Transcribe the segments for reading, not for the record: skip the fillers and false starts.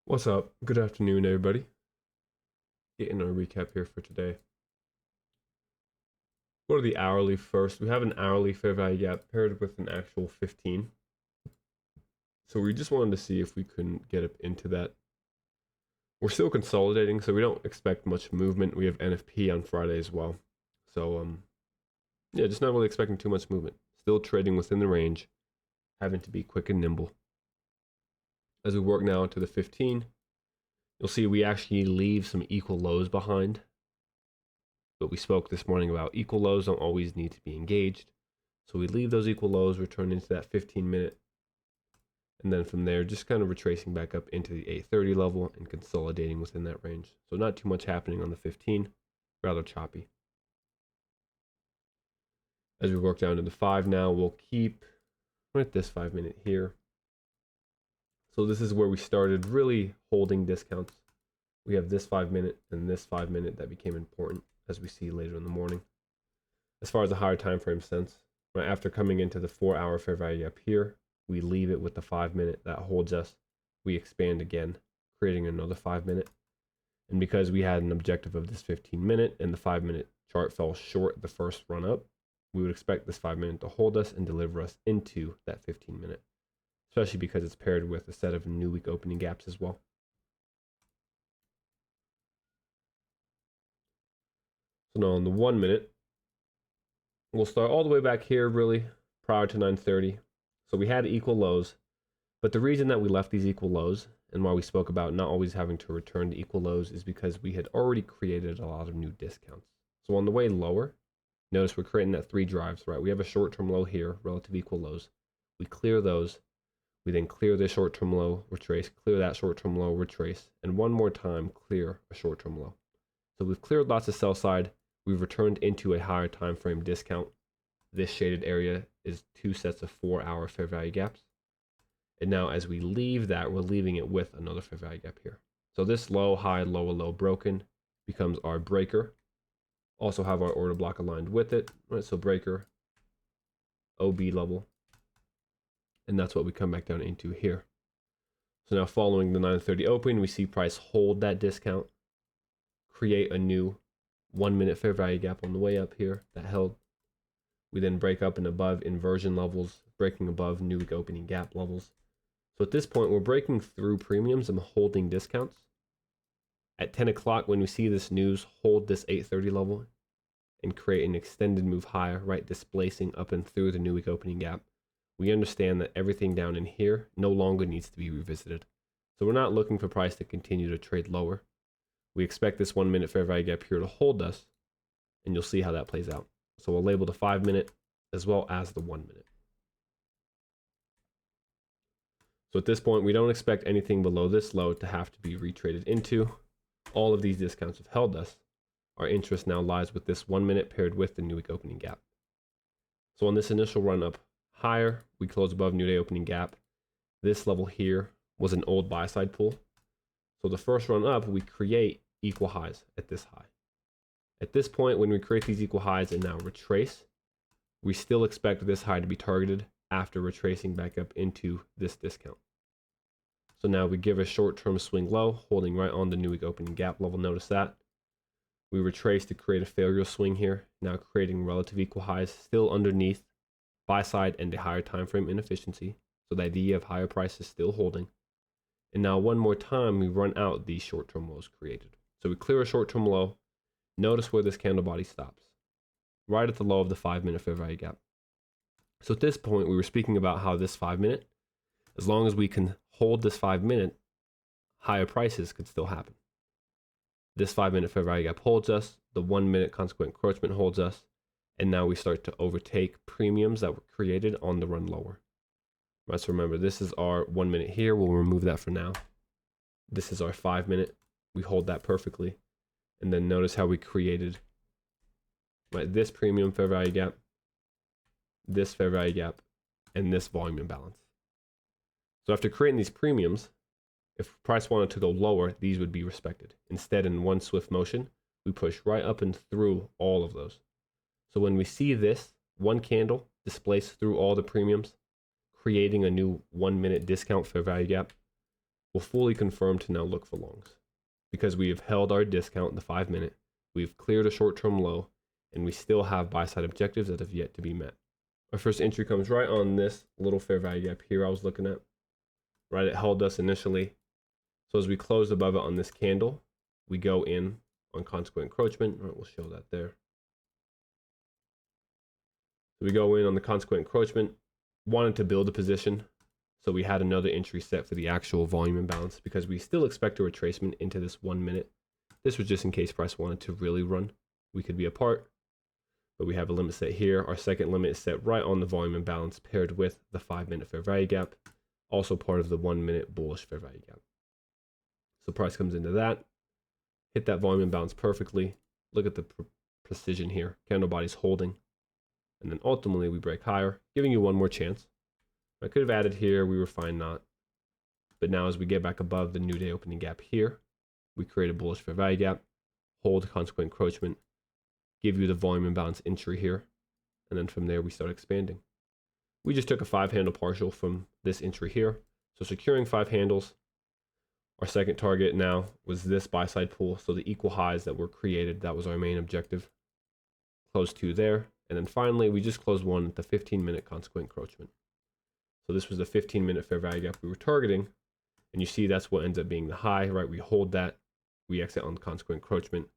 What's up? Good afternoon, everybody. Getting our recap here for today. What are the hourly first? We have an hourly fair value gap paired with an actual 15. So we just wanted to see if we couldn't get up into that. We're still consolidating, so we don't expect much movement. We have NFP on Friday as well. So, yeah, just not really expecting too much movement. Still trading within the range, having to be quick and nimble. As we work now to the 15, you'll see we actually leave some equal lows behind. But we spoke this morning about equal lows don't always need to be engaged. So we leave those equal lows, return into that 15-minute, and then from there, just kind of retracing back up into the 830 level and consolidating within that range. So not too much happening on the 15, rather choppy. As we work down to the 5 now, we'll keep at this 5-minute here. So this is where we started really holding discounts. We have this 5-minute and this 5-minute that became important, as we see later in the morning. As far as the higher time frame sense, right after coming into the 4-hour fair value gap here, we leave it with the 5-minute that holds us. We expand again, creating another 5-minute. And because we had an objective of this 15-minute and the 5-minute chart fell short the first run up, we would expect this 5-minute to hold us and deliver us into that 15-minute, especially because it's paired with a set of new week opening gaps as well. So now on the 1-minute, we'll start all the way back here really prior to 9:30. So we had equal lows, but the reason that we left these equal lows and why we spoke about not always having to return to equal lows is because we had already created a lot of new discounts. So on the way lower, notice we're creating that 3 drives, right? We have a short-term low here, relative equal lows. We clear those. We then clear this short-term low, retrace, clear that short-term low, retrace, and one more time clear a short-term low. So we've cleared lots of sell side. We've returned into a higher time frame discount. This shaded area is 2 sets of 4-hour fair value gaps. And now as we leave that, we're leaving it with another fair value gap here. So this low, high, lower low broken becomes our breaker. Also have our order block aligned with it. Right, so breaker, OB level. And that's what we come back down into here. So now following the 9:30 open, we see price hold that discount, create a new 1-minute fair value gap on the way up here that held. We then break up and above inversion levels, breaking above new week opening gap levels. So at this point, we're breaking through premiums and holding discounts. At 10 o'clock, when we see this news, hold this 830 level and create an extended move higher, right, displacing up and through the new week opening gap. We understand that everything down in here no longer needs to be revisited. So we're not looking for price to continue to trade lower. We expect this 1-minute fair value gap here to hold us, and you'll see how that plays out. So we'll label the 5-minute as well as the 1-minute. So at this point, we don't expect anything below this low to have to be retraded into. All of these discounts have held us. Our interest now lies with this 1-minute paired with the new week opening gap. So on this initial run up higher, we close above new day opening gap. This level here was an old buy side pull. So the first run up, we create equal highs at this high. At this point, when we create these equal highs and now retrace, we still expect this high to be targeted after retracing back up into this discount. So now we give a short-term swing low, holding right on the new week opening gap level. Notice that. We retrace to create a failure swing here, now creating relative equal highs, still underneath buy side and a higher time frame inefficiency. So the idea of higher prices still holding. And now one more time, we run out these short-term lows created. So we clear a short-term low. Notice where this candle body stops, right at the low of the 5-minute fair value gap. So at this point, we were speaking about how this 5-minute, as long as we can hold this 5-minute, higher prices could still happen. This 5-minute fair value gap holds us, the 1-minute consequent encroachment holds us, and now we start to overtake premiums that were created on the run lower. Right, so remember, this is our 1-minute here. We'll remove that for now. This is our 5-minute. We hold that perfectly. And then notice how we created, right, this premium fair value gap, this fair value gap, and this volume imbalance. So after creating these premiums, if price wanted to go lower, these would be respected. Instead, in one swift motion, we push right up and through all of those. So when we see this one candle displace through all the premiums, creating a new 1-minute discount fair value gap, we'll fully confirm to now look for longs. Because we have held our discount in the 5 minute, we've cleared a short-term low, and we still have buy-side objectives that have yet to be met. Our first entry comes right on this little fair value gap here I was looking at. Right, it held us initially. So as we closed above it on this candle, we go in on consequent encroachment. All right, we'll show that there. So we go in on the consequent encroachment, wanted to build a position. So we had another entry set for the actual volume imbalance because we still expect a retracement into this 1 minute. This was just in case price wanted to really run. We could be apart, but we have a limit set here. Our second limit is set right on the volume imbalance paired with the 5 minute fair value gap, also part of the 1 minute bullish fair value gap. So price comes into that, hit that volume imbalance perfectly. Look at the precision here. Candle body's holding. And then ultimately we break higher, giving you one more chance. I could have added here, we were fine not. But now as we get back above the new day opening gap here, we create a bullish fair value gap, hold consequent encroachment, give you the volume imbalance entry here, and then from there we start expanding. We just took a 5 handle partial from this entry here. So securing 5 handles. Our second target now was this buy side pool. So the equal highs that were created, that was our main objective. Close 2 there. And then finally, we just closed one at the 15-minute consequent encroachment. So this was the 15-minute fair value gap we were targeting. And you see that's what ends up being the high, right? We hold that, we exit on the consequent encroachment,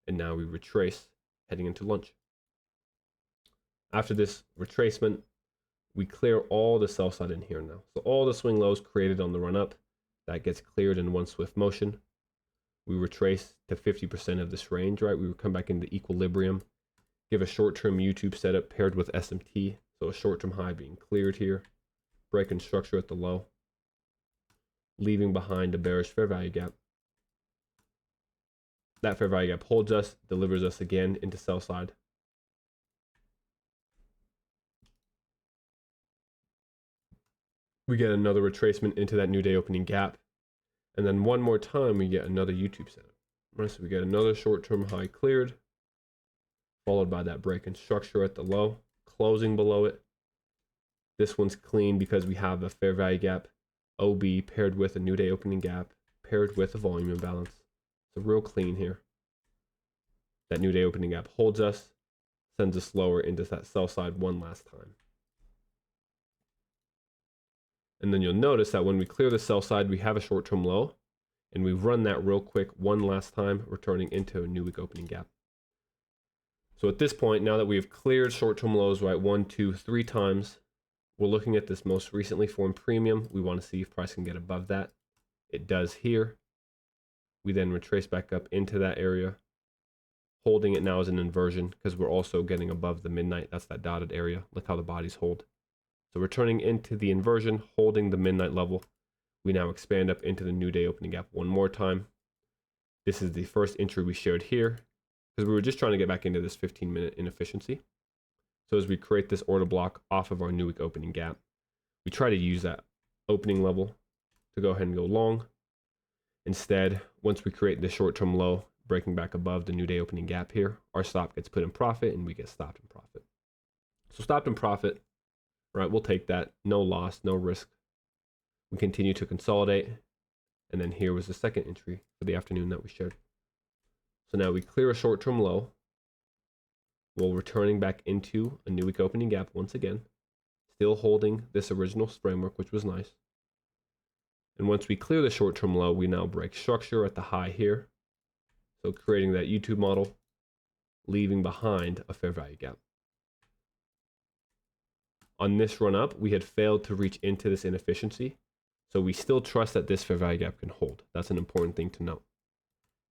and now we retrace heading into lunch. After this retracement, we clear all the sell side in here now. So all the swing lows created on the run up, that gets cleared in one swift motion. We retrace to 50% of this range, right? We would come back into equilibrium, give a short-term YouTube setup paired with SMT. So a short-term high being cleared here, breaking structure at the low, leaving behind a bearish fair value gap. That fair value gap holds us, delivers us again into sell side. We get another retracement into that new day opening gap. And then one more time, we get another YouTube setup. Right, so we get another short-term high cleared, followed by that break in structure at the low, closing below it. This one's clean because we have a fair value gap, OB paired with a new day opening gap, paired with a volume imbalance. So real clean here. That new day opening gap holds us, sends us lower into that sell side one last time. And then you'll notice that when we clear the sell side, we have a short-term low, and we run that real quick one last time, returning into a new week opening gap. So at this point, now that we've cleared short-term lows, right, 1, 2, 3 times, we're looking at this most recently formed premium. We want to see if price can get above that. It does here. We then retrace back up into that area, holding it now as an inversion because we're also getting above the midnight. That's that dotted area. Look how the bodies hold. So returning into the inversion, holding the midnight level, we now expand up into the new day opening gap one more time. This is the first entry we shared here because we were just trying to get back into this 15-minute inefficiency. So as we create this order block off of our new week opening gap, we try to use that opening level to go ahead and go long. Instead, once we create the short-term low, breaking back above the new day opening gap here, our stop gets put in profit and we get stopped in profit. So stopped in profit. Right, we'll take that. No loss, no risk. We continue to consolidate. And then here was the second entry for the afternoon that we shared. So now we clear a short-term low while returning back into a new week opening gap once again, still holding this original framework, which was nice. And once we clear the short-term low, we now break structure at the high here. So creating that YouTube model, leaving behind a fair value gap. On this run up, we had failed to reach into this inefficiency. So we still trust that this fair value gap can hold. That's an important thing to note.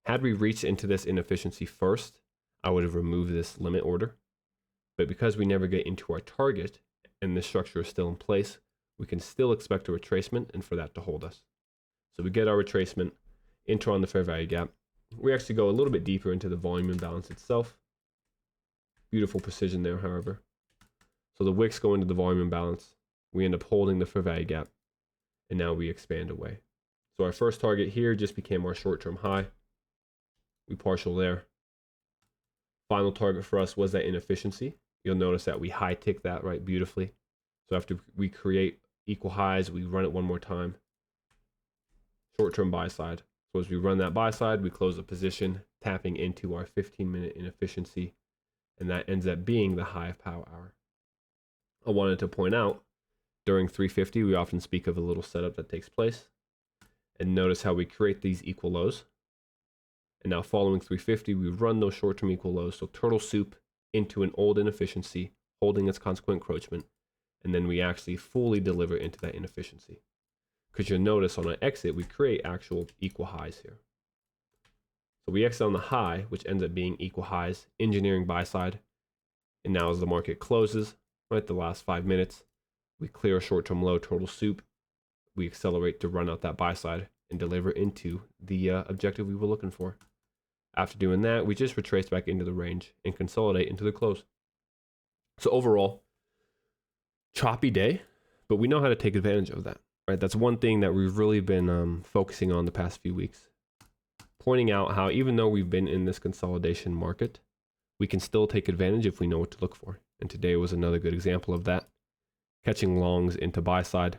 Had we reached into this inefficiency first, I would have removed this limit order. But because we never get into our target and this structure is still in place, we can still expect a retracement and for that to hold us. So we get our retracement, enter on the fair value gap. We actually go a little bit deeper into the volume imbalance itself. Beautiful precision there, however. So the wicks go into the volume imbalance. We end up holding the fair value gap. And now we expand away. So our first target here just became our short-term high. We partial there. Final target for us was that inefficiency. You'll notice that we high tick that right beautifully. So after we create equal highs, we run it one more time. short-term buy side. So as we run that buy side, we close the position, tapping into our 15-minute inefficiency, and that ends up being the high of power hour. I wanted to point out, during 350, we often speak of a little setup that takes place. And notice how we create these equal lows. And now following 350, we run those short-term equal lows. So turtle soup into an old inefficiency, holding its consequent encroachment. And then we actually fully deliver into that inefficiency. Because you'll notice on an exit, we create actual equal highs here. So we exit on the high, which ends up being equal highs, engineering buy side. And now as the market closes, right, the last 5 minutes, we clear a short-term low, turtle soup. We accelerate to run out that buy side and deliver into the objective we were looking for. After doing that, we just retrace back into the range and consolidate into the close. So overall, choppy day, but we know how to take advantage of that, right? That's one thing that we've really been focusing on the past few weeks, pointing out how even though we've been in this consolidation market, we can still take advantage if we know what to look for. And today was another good example of that. Catching longs into buy side,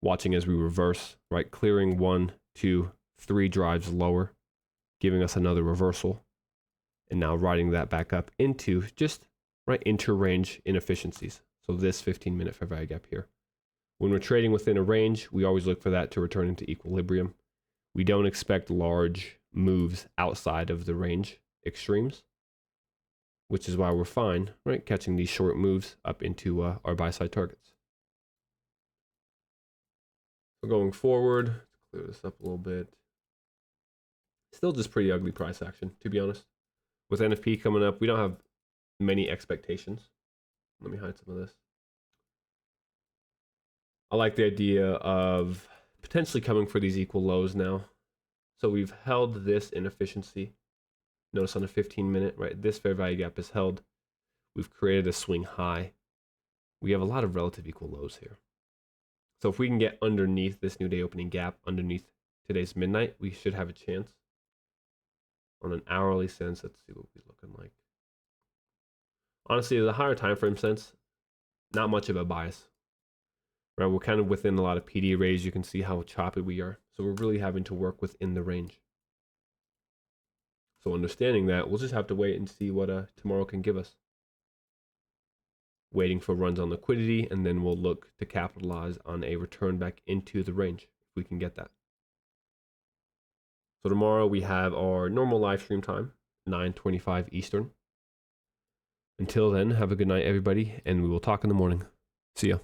watching as we reverse, right? Clearing 1, 2, 3 drives lower, giving us another reversal, and now riding that back up into just right inter-range inefficiencies. So this 15-minute fair value gap here. When we're trading within a range, we always look for that to return into equilibrium. We don't expect large moves outside of the range extremes, which is why we're fine, right? Catching these short moves up into our buy side targets. So going forward, let's clear this up a little bit. Still just pretty ugly price action, to be honest. With NFP coming up, we don't have many expectations. Let me hide some of this. I like the idea of potentially coming for these equal lows now. So we've held this inefficiency. Notice on a 15-minute, right? This fair value gap is held. We've created a swing high. We have a lot of relative equal lows here. So if we can get underneath this new day opening gap, underneath today's midnight, we should have a chance. On an hourly sense, let's see what we're looking like. Honestly, the higher time frame sense, not much of a bias. Right, we're kind of within a lot of PD arrays. You can see how choppy we are. So we're really having to work within the range. So understanding that, we'll just have to wait and see what tomorrow can give us. Waiting for runs on liquidity, and then we'll look to capitalize on a return back into the range if we can get that. So tomorrow we have our normal live stream time, 9:25 Eastern. Until then, have a good night, everybody, and we will talk in the morning. See ya.